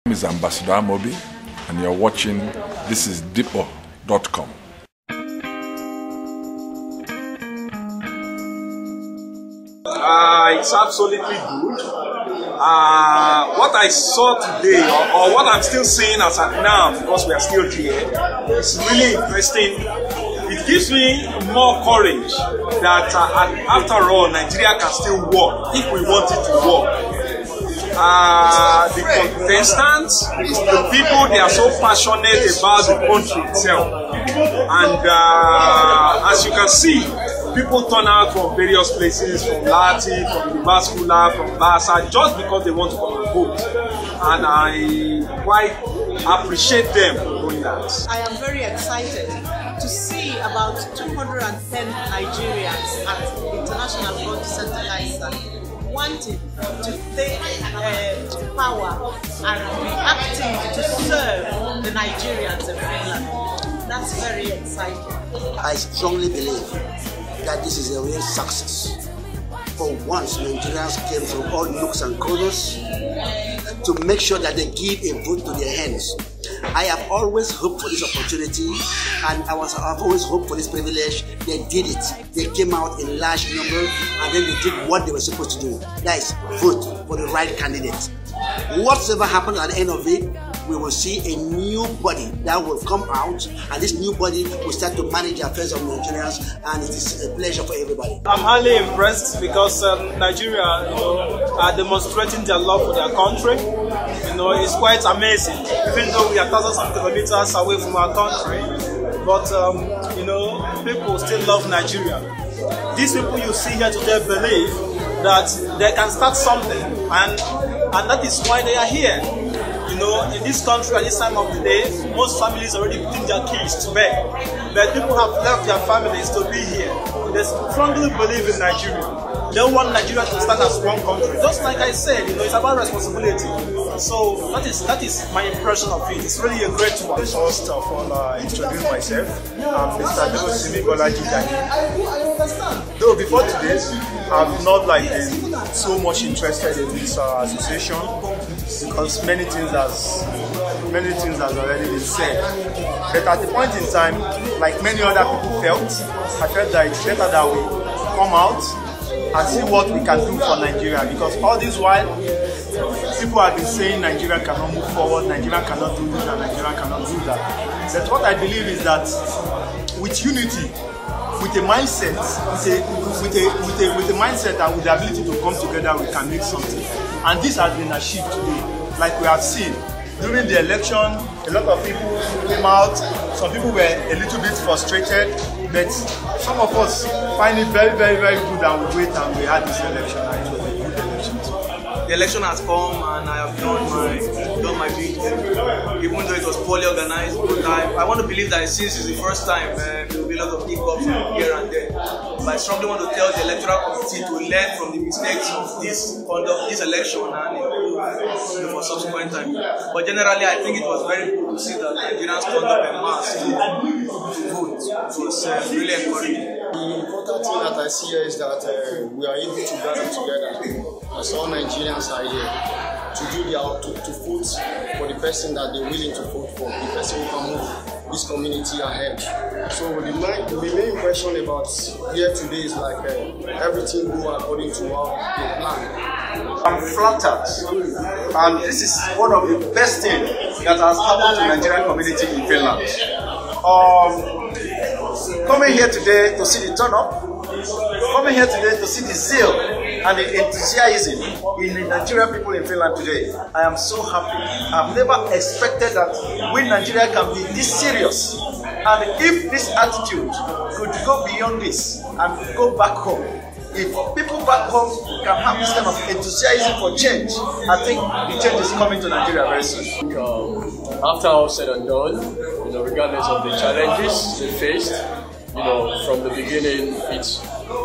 My name is Ambassador Amobi, and you're watching This is Dipo.com. It's absolutely good. What I saw today, or what I'm still seeing as at now, because we are still here, is really interesting. It gives me more courage that after all, Nigeria can still work if we want it to work. The contestants, the people, they are so passionate about the country itself. And as you can see, people turn out from various places, from Lati, from Baskula, from Basa, just because they want to come and vote. And I quite appreciate them for doing that. I am very excited to see about 210 Nigerians at the International Front Center Nigeria wanting to take power and be active to serve the Nigerians in Finland. That's very exciting. I strongly believe that this is a real success. For once, Nigerians came from all nooks and corners to make sure that they give a vote to their hands. I have always hoped for this opportunity, and I've always hoped for this privilege. They did it. They came out in large number, and then they did what they were supposed to do. That is, vote for the right candidate. Whatever happens at the end of it, we will see a new body that will come out, and this new body will start to manage the affairs of Nigerians, and it is a pleasure for everybody. I'm highly impressed because Nigeria, are demonstrating their love for their country. It's quite amazing. Even though we are thousands of kilometers away from our country, but people still love Nigeria. These people you see here today believe that they can start something, and that is why they are here. In this country at this time of the day, most families already putting their kids to bed, but people have left their families to be here. They strongly believe in Nigeria. They want Nigeria to stand as one country. Just like I said, it's about responsibility. So that is my impression of it. It's really a great one. First of all, introduce myself. I'm Mr. Debosimi Bolaji Jani. Though before today, I'm not been so much interested in this association because many things has already been said. But at the point in time, like many other people felt, I felt that it's better that we come out and see what we can do for Nigeria, because all this while people have been saying Nigeria cannot move forward, Nigeria cannot do this, and Nigeria cannot do that. But what I believe is that with unity, with a mindset, with a mindset and with the ability to come together, we can make something. And this has been achieved today. Like we have seen during the election, a lot of people came out. Some people were a little bit frustrated, but some of us find it very, very, very good, and we wait and we had this election, and it was a good election. The election has come, and I have done my bit, even though it was poorly organized. But I want to believe that since it's the first time, there will be a lot of hiccups here and there. But I strongly want to tell the electoral committee to learn from the mistakes of this election and improve for subsequent time. But generally, I think it was very good to see that Nigerians turned up en masse to vote. It was really encouraging. The important thing that I see here is that we are able to gather together as all Nigerians are here to do to vote for the person that they're willing to vote for, the person who can move this community ahead. So the main impression about here today is like everything go according to what they plan. I'm flattered, and this is one of the best things that has happened to the Nigerian community in Finland. Coming here today to see the turn-up, coming here today to see the zeal and the enthusiasm in the Nigerian people in Finland today, I am so happy. I've never expected that we Nigeria can be this serious. And if this attitude could go beyond this and go back home, if people back home can have this kind of enthusiasm for change, I think the change is coming to Nigeria very soon. After all said and done, regardless of the challenges they faced, from the beginning, it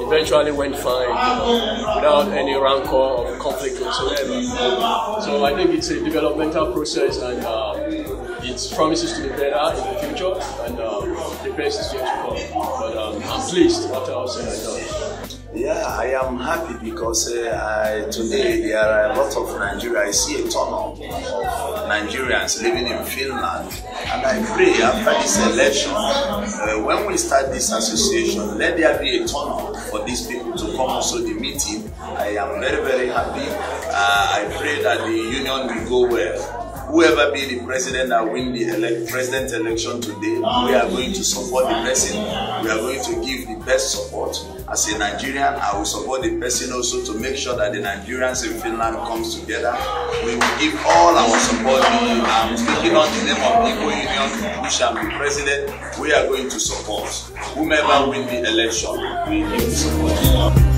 eventually went fine, without any rancor or conflict whatsoever. So I think it's a developmental process, and it promises to be better in the future, and the best is yet to come. But I'm pleased after all said and done. Yeah, I am happy because today there are a lot of Nigeria. I see a ton of Nigerians living in Finland, and I pray after this election, when we start this association, let there be a turnout for these people to come also the meeting. I am very, very happy. I pray that the union will go well. Whoever be the president that win the president election today, we are going to support the person. We are going to give the best support. As a Nigerian, I will support the person also to make sure that the Nigerians in Finland comes together. We will give all our support. I'm speaking on the name of Igbo Union, which shall be president. We are going to support. Whomever win the election, we give support.